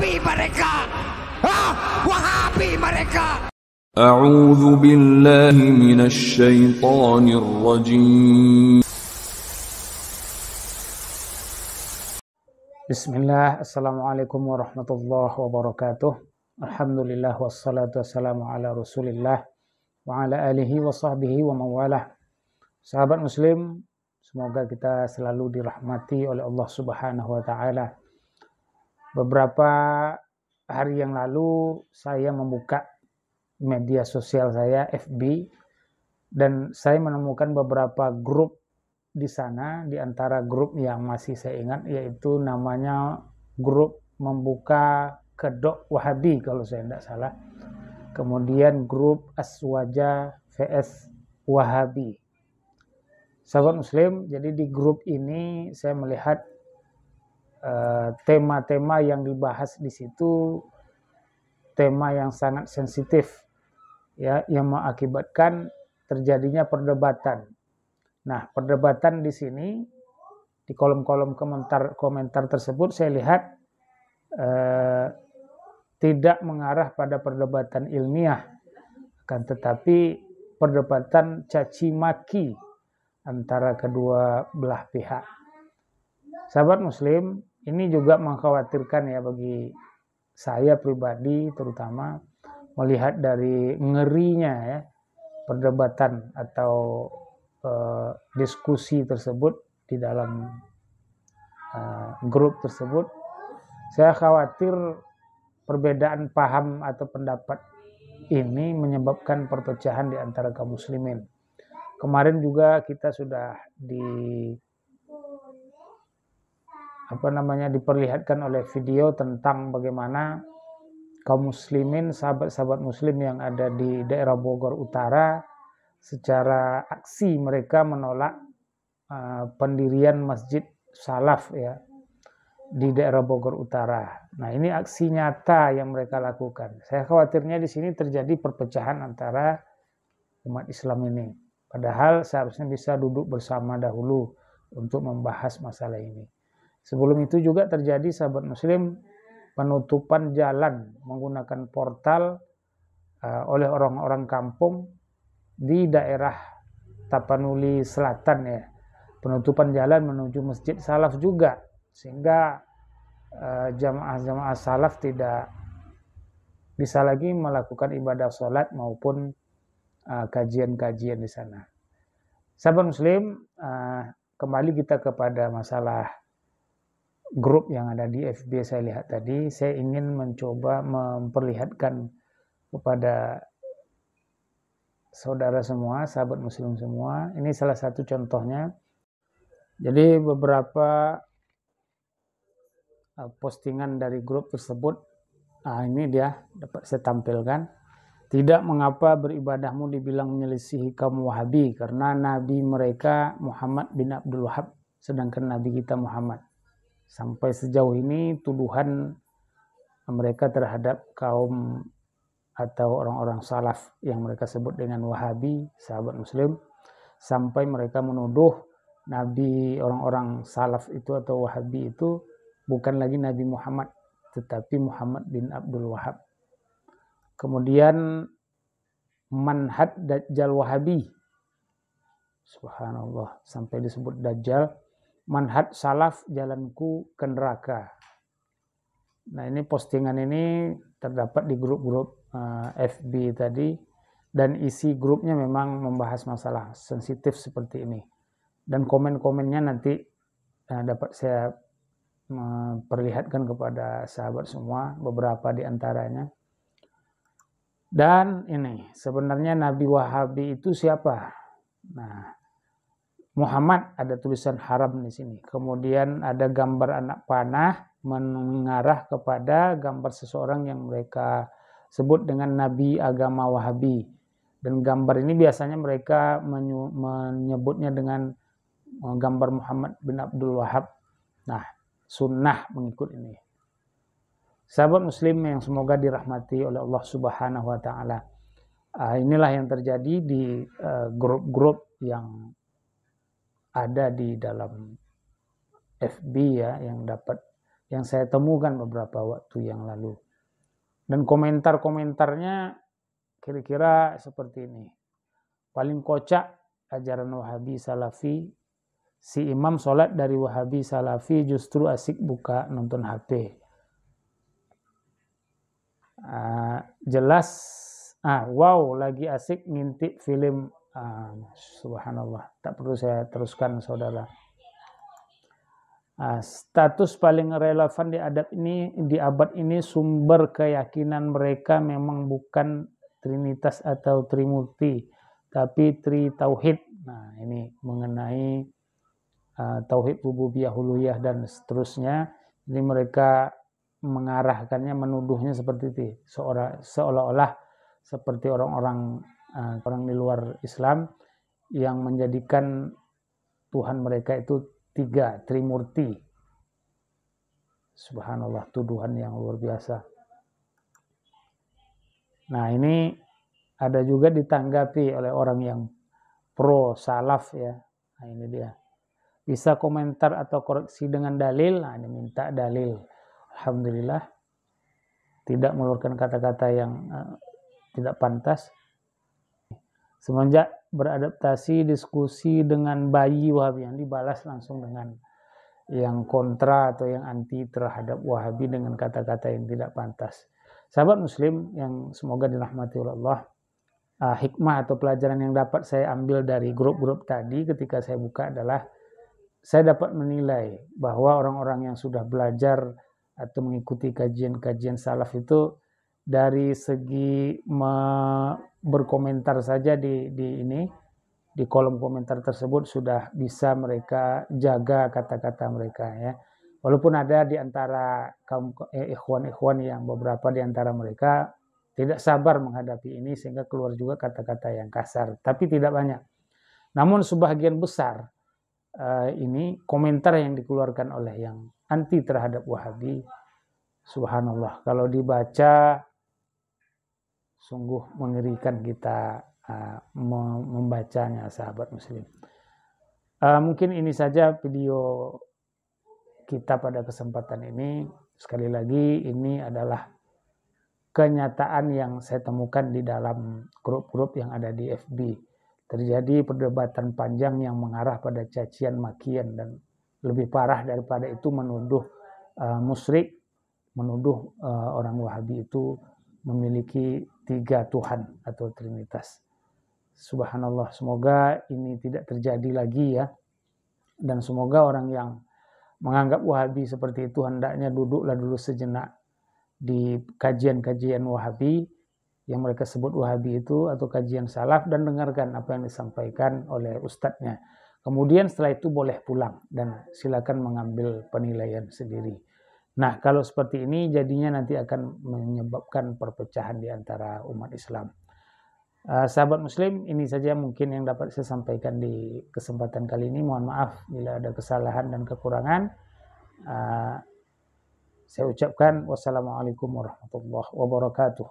Wahabi mereka. Wahabi mereka. A'udzu billahi minasy syaithanir rajim. Bismillah, Assalamualaikum warahmatullahi wabarakatuh. Alhamdulillah wassalatu wassalamu ala rasulillah wa ala alihi wa sahbihi wa mawalah. Sahabat muslim, semoga kita selalu dirahmati oleh Allah subhanahu wa ta'ala. Beberapa hari yang lalu saya membuka media sosial saya, FB, dan saya menemukan beberapa grup di sana. Di antara grup yang masih saya ingat yaitu namanya grup membuka kedok Wahabi kalau saya tidak salah. Kemudian grup Aswaja VS Wahabi. Sahabat muslim, jadi di grup ini saya melihat tema-tema yang dibahas di situ, tema yang sangat sensitif, ya, yang mengakibatkan terjadinya perdebatan. Nah, perdebatan di sini, di kolom-kolom komentar tersebut saya lihat tidak mengarah pada perdebatan ilmiah, akan tetapi perdebatan caci maki antara kedua belah pihak. Sahabat muslim, ini juga mengkhawatirkan ya bagi saya pribadi, terutama melihat dari ngerinya ya perdebatan atau diskusi tersebut di dalam grup tersebut. Saya khawatir perbedaan paham atau pendapat ini menyebabkan perpecahan di antara kaum muslimin. Kemarin juga kita sudah diperlihatkan oleh video tentang bagaimana kaum muslimin, sahabat-sahabat muslim yang ada di daerah Bogor Utara secara aksi mereka menolak pendirian Masjid Salaf ya di daerah Bogor Utara. Nah, ini aksi nyata yang mereka lakukan. Saya khawatirnya di sini terjadi perpecahan antara umat Islam ini. Padahal seharusnya bisa duduk bersama dahulu untuk membahas masalah ini. Sebelum itu juga terjadi, sahabat muslim, penutupan jalan menggunakan portal oleh orang-orang kampung di daerah Tapanuli Selatan ya. Penutupan jalan menuju Masjid Salaf juga, sehingga jamaah-jamaah salaf tidak bisa lagi melakukan ibadah sholat maupun kajian-kajian di sana. Sahabat muslim, kembali kita kepada masalah grup yang ada di FB saya lihat tadi. Saya ingin mencoba memperlihatkan kepada saudara semua, sahabat muslim semua, ini salah satu contohnya. Jadi beberapa postingan dari grup tersebut, ini dia dapat saya tampilkan. Tidak mengapa beribadahmu dibilang menyelisihi kaum Wahabi, karena nabi mereka Muhammad bin Abdul Wahab, sedangkan nabi kita Muhammad. Sampai sejauh ini tuduhan mereka terhadap kaum atau orang-orang salaf yang mereka sebut dengan Wahabi, sahabat muslim, sampai mereka menuduh nabi orang-orang salaf itu atau Wahabi itu bukan lagi Nabi Muhammad, tetapi Muhammad bin Abdul Wahab. Kemudian manhaj Dajjal Wahabi, subhanallah, sampai disebut Dajjal. Manhaj salaf jalanku ke neraka. Nah, ini postingan ini terdapat di grup-grup FB tadi, dan isi grupnya memang membahas masalah sensitif seperti ini. Dan komen-komennya nanti dapat saya memperlihatkan kepada sahabat semua, beberapa di antaranya. Dan ini sebenarnya Nabi Wahabi itu siapa? Nah, Muhammad ada tulisan haram di sini. Kemudian ada gambar anak panah mengarah kepada gambar seseorang yang mereka sebut dengan nabi agama Wahabi. Dan gambar ini biasanya mereka menyebutnya dengan gambar Muhammad bin Abdul Wahab. Nah, sunnah mengikut ini. Sahabat muslim yang semoga dirahmati oleh Allah subhanahu wa ta'ala. Inilah yang terjadi di grup-grup yang ada di dalam FB ya, yang dapat yang saya temukan beberapa waktu yang lalu. Dan komentar-komentarnya kira-kira seperti ini. Paling kocak ajaran Wahabi Salafi, si imam sholat dari Wahabi Salafi justru asik buka nonton HP. Wow, lagi asik ngintip film. Subhanallah, tak perlu saya teruskan saudara. Status paling relevan di abad ini sumber keyakinan mereka memang bukan Trinitas atau Trimurti, tapi Tri Tauhid. Nah, ini mengenai Tauhid Rububiyah, Uluhiyah dan seterusnya. Ini mereka mengarahkannya, menuduhnya seperti itu, seolah-olah seperti orang di luar Islam yang menjadikan Tuhan mereka itu 3, Trimurti. Subhanallah, tuduhan yang luar biasa. Nah, ini ada juga ditanggapi oleh orang yang pro salaf ya. Nah, ini dia. Bisa komentar atau koreksi dengan dalil. Nah, ini minta dalil. Alhamdulillah. Tidak mengeluarkan kata-kata yang tidak pantas. Semenjak beradaptasi diskusi dengan bayi Wahabi, yang dibalas langsung dengan yang kontra atau yang anti terhadap Wahabi dengan kata-kata yang tidak pantas. Sahabat Muslim yang semoga dirahmati oleh Allah, hikmah atau pelajaran yang dapat saya ambil dari grup-grup tadi ketika saya buka adalah saya dapat menilai bahwa orang-orang yang sudah belajar atau mengikuti kajian-kajian salaf itu dari segi berkomentar saja di kolom komentar tersebut sudah bisa mereka jaga kata-kata mereka ya. Walaupun ada di antara kaum ikhwan-ikhwan yang beberapa di antara mereka tidak sabar menghadapi ini sehingga keluar juga kata-kata yang kasar, tapi tidak banyak. Namun sebagian besar ini komentar yang dikeluarkan oleh yang anti terhadap Wahabi, subhanallah, kalau dibaca sungguh mengerikan kita membacanya, sahabat Muslim. Mungkin ini saja video kita pada kesempatan ini. Sekali lagi, ini adalah kenyataan yang saya temukan di dalam grup-grup yang ada di FB. Terjadi perdebatan panjang yang mengarah pada cacian makian dan lebih parah daripada itu menuduh musyrik, menuduh orang Wahabi itu memiliki 3 Tuhan atau Trinitas. Subhanallah, semoga ini tidak terjadi lagi ya. Dan semoga orang yang menganggap Wahabi seperti itu hendaknya duduklah dulu sejenak di kajian-kajian Wahabi yang mereka sebut Wahabi itu atau kajian salaf dan dengarkan apa yang disampaikan oleh ustadznya. Kemudian setelah itu boleh pulang dan silakan mengambil penilaian sendiri. Nah, kalau seperti ini jadinya nanti akan menyebabkan perpecahan di antara umat Islam. Sahabat Muslim, ini saja mungkin yang dapat saya sampaikan di kesempatan kali ini. Mohon maaf bila ada kesalahan dan kekurangan. Saya ucapkan wassalamualaikum warahmatullahi wabarakatuh.